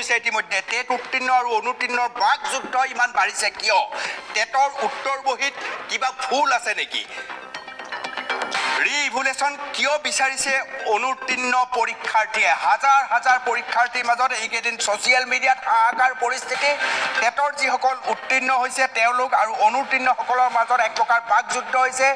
হৈছে ইতিমধ্যে টেট উত্তীৰ্ণ আৰু অনুত্তীৰ্ণৰ বাকযুদ্ধ ইমান বাঢ়িছে কিয় টেটৰ উত্তৰ বহীত কিবা ভুল আছে নেকি ৰিভুলেশ্যন কিয় বিচাৰিছে অনুত্তীৰ্ণ পৰীক্ষাৰ্থীয়ে হাজাৰ হাজাৰ পৰীক্ষাৰ্থীৰ মাজত এইকেইদিন ছ'চিয়েল মিডিয়াত হাহাকাৰ পৰিস্থিতি টেটৰ যিসকল উত্তীৰ্ণ হৈছে তেওঁলোক আৰু অনুত্তীৰ্ণসকলৰ মাজত এক প্ৰকাৰ বাকযুদ্ধ হৈছে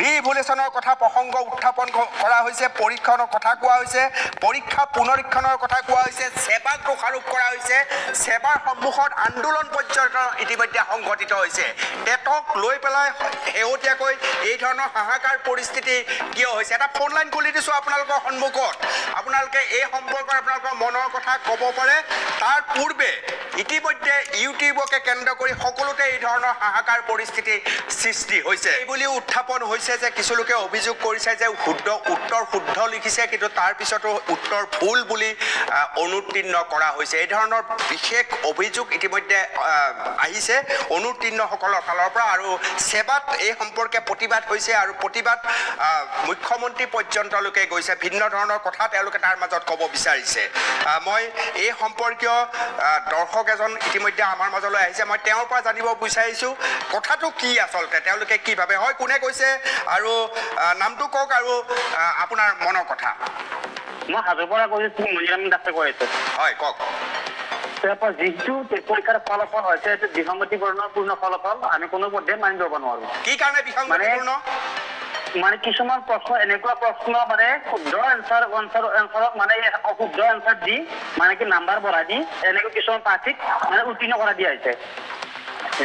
ৰিভুলেশ্যনৰ কথা প্ৰসংগ উত্থাপন কৰা হৈছে পৰীক্ষণৰ কথা কোৱা হৈছে পৰীক্ষা পুনৰীক্ষণৰ কথা কোৱা হৈছে সেৱাক দোষাৰোপ কৰা হৈছে সেৱাৰ সন্মুখত আন্দোলন পৰ্যন্ত ইতিমধ্যে সংঘটিত হৈছে টেটক লৈ পেলাই শেহতীয়াকৈ এই ধৰণৰ হাহাকাৰ পৰিস্থিতি কিয় হৈছে এটা ফোন লাইন খুলি দিছোঁ আপোনালোকৰ সন্মুখত আপোনালোকে এই সম্পৰ্কত আপোনালোকৰ মনৰ কথা ক'ব পাৰে তাৰ পূৰ্বে ইতিমধ্যে ইউটিউবকে কেন্দ্ৰ কৰি সকলোতে এই ধৰণৰ হাহাকাৰ পৰিস্থিতি সৃষ্টি হৈছে এই বুলিও উত্থাপন হৈছে যে কিছু লোকে অভিযোগ কৰিছে যে উত্তৰ শুদ্ধ লিখিছে কিন্তু তাৰ পিছতো উত্তৰ ভুল বুলি অনুত্তীৰ্ণ কৰা হৈছে এই ধৰণৰ বিশেষ অভিযোগ ইতিমধ্যে আহিছে অনুত্তীৰ্ণসকলৰ ফালৰ পৰা আৰু সেৱাত এই সম্পৰ্কে প্ৰতিবাদ হৈছে আৰু প্ৰতিবাদ মুখ্যমন্ত্ৰী পৰ্যন্তলৈকে গৈছে ভিন্ন ধৰণৰ কথা তেওঁলোকে তাৰ মাজত ক'ব বিচাৰিছে মই এই সম্পৰ্কীয় দৰ্শক এজন ইতিমধ্যে আমাৰ মাজলৈ আহিছে মই তেওঁৰ পৰা জানিব বিচাৰিছোঁ কথাটো কি আচলতে তেওঁলোকে কি ভাবে হয় কোনে কৈছে আৰু নামটো কওক আৰু আপোনাৰ মনৰ কথা মই হাজোৰ পৰা কৈছোঁ মঞ্জিৰাম দাসে কৈ আছোঁ হয় কওক তাৰপৰা যিটো পৰীক্ষাৰ ফলাফল হৈছে এইটো বিসংগতিপূৰ্ণ ফলাফল আমি কোনো পধ্যে মানি ল'ব নোৱাৰোঁ কি কাৰণে বিসংগতিপূৰ্ণ মানে কিছুমান প্ৰশ্ন এনেকুৱা প্ৰশ্ন মানে শুদ্ধ এনচাৰক মানে অশুদ্ধ এনচাৰ দি মানে কি নাম্বাৰ বঢ়াই দি এনেকুৱা কিছুমান প্ৰাৰ্থীক মানে উত্তীৰ্ণ কৰা দিয়া হৈছে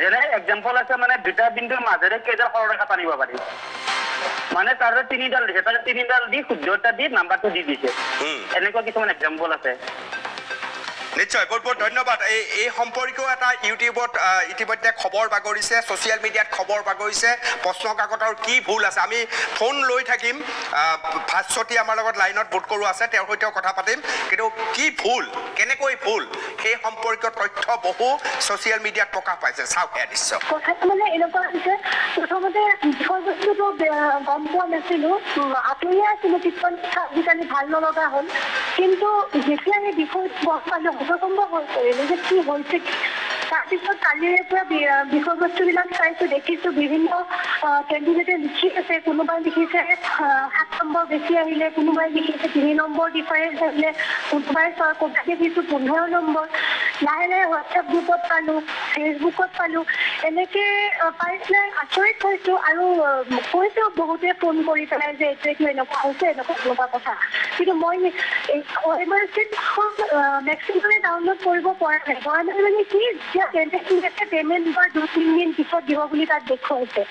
যেনে এক্সাম্পল আছে মানে দুটা বিন্দুৰ মাজেৰে কেইডাল সৰলৰেখা টানিব পাৰি মানে তাৰে তিনিডাল দিছে তাৰে তিনিডাল দি শুদ্ধতা দি নাম্বাৰটো দি দিছে এনেকুৱা কিছুমান এক্সাম্পল আছে নিশ্চয় বহুত বহুত ধন্যবাদ এই সম্পৰ্কীয় এটা ইউটিউবত ইতিমধ্যে খবৰ বাগৰিছে ছ'চিয়েল মিডিয়াত খবৰ বাগৰিছে প্ৰশ্ন কাকতৰ কি ভুল আছে আমি ফোন লৈ থাকিম ভাস্বতী আমাৰ লগত লাইনত বুট কৰোঁ আছে তেওঁৰ সৈতেও কথা পাতিম কিন্তু কি ভুল কেনেকৈ ভুল সেই সম্পৰ্কীয় তথ্য বহু ছ'চিয়েল মিডিয়াত প্ৰকাশ পাইছে চাওক এয়া দৃশ্য কথাটো মানে এনেকুৱা হৈছে প্ৰথমতে বিষয়বস্তুটো গম পোৱা নাছিলোঁ আঁতৰিয়ে আছিলোঁ কিছুমান আজিকালি ভাল নলগা হ'ল কিন্তু যেতিয়া সেই বিষয়টো গম পালোঁ হতভম্ব হৈ পৰিলোঁ যে কি হৈছে তাৰপিছত কালিৰে পৰা বিষয়বস্তুবিলাক চাইছোঁ দেখিছোঁ বিভিন্ন কেণ্ডিডেটে লিখি আছে কোনোবাই লিখিছে 7 নম্বৰ বেছি আহিলে কোনোবাই লিখিছে 3 নম্বৰ ডিফাৰেঞ্চ আহিলে কোনোবাই ক'বাকে দিছোঁ 15 নম্বৰ লাহে লাহে হোৱাটছএপ গ্ৰুপত পালোঁ ফেচবুকত পালোঁ এনেকৈ পাই পেলাই আচৰিত হৈছোঁ আৰু কৈছোঁ বহুতে ফোন কৰি পেলাই যে এইটো এনেকুৱা হৈছে এনেকুৱা কথা কিন্তু মই মেক্সিমামে ডাউনলোড কৰিব পৰা নাই হোৱা নাই মানে কি এতিয়া পে'মেণ্ট হোৱাৰ 2-3 দিন পিছত দিব বুলি তাত দেখুৱাইছে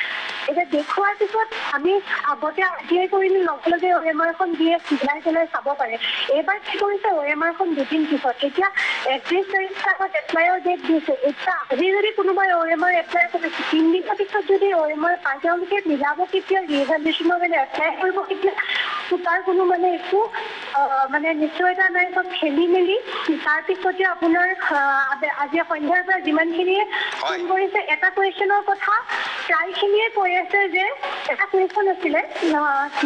এতিয়া দেখুৱাৰ পিছত আমি আগতে RTI কৰিলে লগে লগে OMR-খন দিয়ে চিলাই পেলাই চাব পাৰে এইবাৰ কি কৰিছে OMR-খন 2 দিন পিছত এতিয়া 31 তাৰিখৰ আগত এপ্লাইৰ ডেট দিছে এতিয়া আজি যদি কোনোবাই OMR এপ্লাই কৰিছে 3 দিনৰ পিছত যদি OMR পায় তেওঁলোকে মিলাব কেতিয়া ৰিভেলিউশ্যনৰ মানে এপ্লাই কৰিব কেতিয়া তাৰ কোনো মানে একো মানে নিশ্চয়তা নাই চব খেলি মেলি তাৰপিছতে আপোনাৰ আজি সন্ধ্যাৰ পৰা যিমানখিনিয়ে ফোন কৰিছে এটা কুৱেশ্যনৰ কথা প্ৰায়খিনিয়ে কৈ আছে যে এটা কুৱেশ্যন আছিলে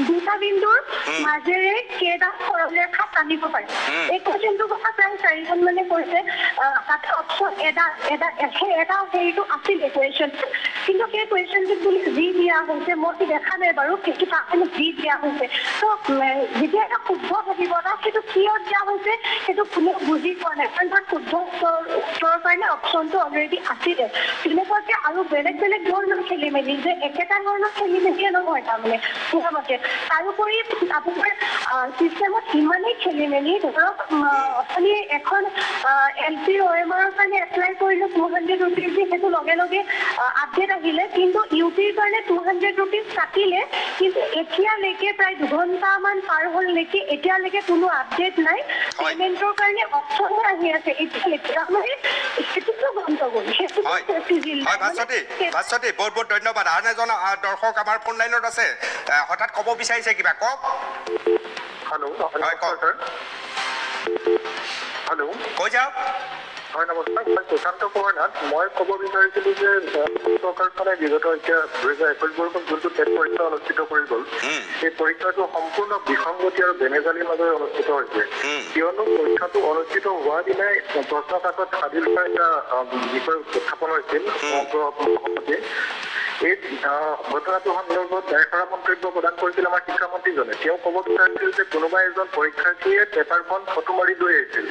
দুটা বিন্দুৰ মাজেৰে কেইটা সৰলৰেখা টানিব পাৰি এই কুৱেশ্যনটোৰ কথা প্ৰায় 4জন মানে কৈছে তাতে অপশ্যন এটা হেৰিটো আছিলে কুৱেশ্যনটো কিন্তু সেই কুৱেশ্যনটোত বুলি যি দিয়া হৈছে মই দেখা নাই বাৰু কিন্তু তাতে যি দিয়া হৈছে ত' যেতিয়া এটা শুদ্ধ থাকিব তাক সেইটো কিয় দিয়া হৈছে সেইটো কোনেও বুজি পোৱা নাই কাৰণ তাত শুদ্ধ উত্তৰৰ কাৰণে অপশ্যনটো অলৰেডি আছিলে তেনেকুৱাকৈ আৰু বেলেগ বেলেগ ধৰণৰ খেলি মেলি যে একেটা ধৰণৰ খেলি মেলিয়ে নহয় তাৰমানে মোৰ মতে তাৰোপৰি আপোনাৰ ছিষ্টেমত ইমানেই খেলি মেলি ধৰক আপুনি এখন LP OMR-ৰ কাৰণে এপ্লাই কৰিলোঁ 200 rupees দি সেইটো লগে লগে আপডেট আহিলে কিন্তু UPৰ কাৰণে 200 rupees কাটিলে কিন্তু এতিয়ালৈকে প্ৰায় 2 ঘণ্টামান পাৰ হ'ল নেকি এতিয়ালৈকে কোনো আপডেট নাই পে'মেণ্টৰ কাৰণে অপশ্যনে আহি আছে এতিয়া মানে সেইটোতো বন্ধ কৰি সেইটো ভাস্বতী বহুত বহুত ধন্যবাদ আন এজন দৰ্শক আমাৰ ফোন লাইনত আছে হঠাৎ ক'ব বিচাৰিছে কিবা কওক হেল্ল' হয় কওক হেল্ল' কৈ যাওক হয়, নমস্কাৰ। মই সুশান্ত কুমাৰ নাথ। মই ক'ব বিচাৰিছিলোঁ যে চৰকাৰখনে বিগত এতিয়া 2021 বৰ্ষত যোনটো টেট পৰীক্ষা অনুষ্ঠিত কৰি গ'ল, সেই পৰীক্ষাটো সম্পূৰ্ণ বিসংগতি আৰু বেমেজালিৰ মাজেৰে অনুষ্ঠিত হৈছে। কিয়নো পৰীক্ষাটো অনুষ্ঠিত হোৱা দিনাই প্ৰশ্ন কাকত ফাদিল কৰা এটা বিষয় উত্থাপন হৈছিল সভাপতিয়ে। এই ঘটনাটো সন্দৰ্ভত দায়সাৰা মন্তব্য প্ৰদান কৰিছিল আমাৰ শিক্ষামন্ত্ৰীজনে। তেওঁ ক'ব বিচাৰিছিল যে কোনোবা এজন পৰীক্ষাৰ্থীয়ে পেপাৰখন ফটো মাৰি লৈ আহিছিল।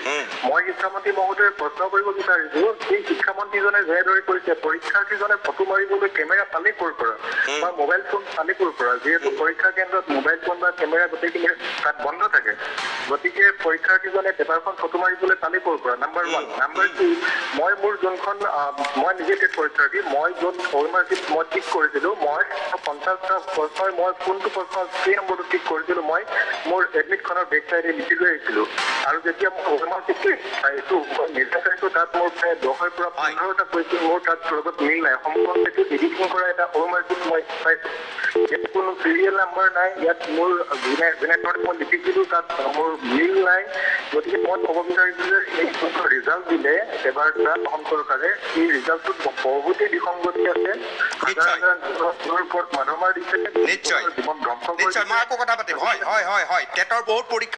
মই শিক্ষামন্ত্ৰী মহোদয়ে প্ৰশ্ন কৰিব বিচাৰিছো, এই শিক্ষামন্ত্ৰীজনে যেনেদৰে কৈছে পৰীক্ষাৰ্থীজনে ফটো মাৰিবলৈ কেমেৰা পালে ক'ৰ পৰা বা মোবাইল ফোন পালে ক'ৰ পৰা, যিহেতু পৰীক্ষা কেন্দ্ৰত মোবাইল ফোন বা কেমেৰা গোটেইখিনি তাত বন্ধ থাকে, গতিকে পৰীক্ষাৰ্থীজনে পেপাৰখন ফটো মাৰিবলৈ পালে ক'ৰ পৰা, নাম্বাৰ 1। নাম্বাৰ 2, মই মোৰ যোনখন মই নিজে টেট পৰীক্ষাৰ্থী, মই য'ত অ'এমআৰচিত মই ঠিক কৰিছিলোঁ, মই 50টা প্ৰশ্নই মই কোনটো প্ৰশ্ন 3 নম্বৰটো ঠিক কৰিছিলোঁ, মই মোৰ এডমিটখনৰ বেক চাইডে লিখি লৈ আহিছিলোঁ। আৰু যেতিয়া মই অ'এমআৰচিটো চাইছোঁ, মই নিজে চাইছোঁ, তাত মোৰ প্ৰায় 10ৰ পৰা 15টা কুৱেশ্যন মোৰ তাত লগত মিল নাই। সম্পূৰ্ণটো এডিটিং কৰা এটা অ'এমআৰচিত মই চাইছোঁ। ইয়াত কোনো চিৰিয়েল নাম্বাৰ নাই, ইয়াত মোৰ যেনেধৰণে মই লিখিছিলোঁ তাত মোৰ মিল নাই। গতিকে মই ক'ব বিচাৰিছোঁ যে এই যোনটো ৰিজাল্ট দিলে এবাৰ তাত অসম চৰকাৰে, এই ৰিজাল্টটোত বহুতেই বিসংগতি আছে। হাজাৰ হাজাৰ জীৱনৰ ওপৰত মাধমাৰ দিছে, নিশ্চয় জীৱন ধ্বংস নিশ্চয় কৰিছে। মই আকৌ কথা পাতিম। হয় টেটৰ বহুত পৰীক্ষা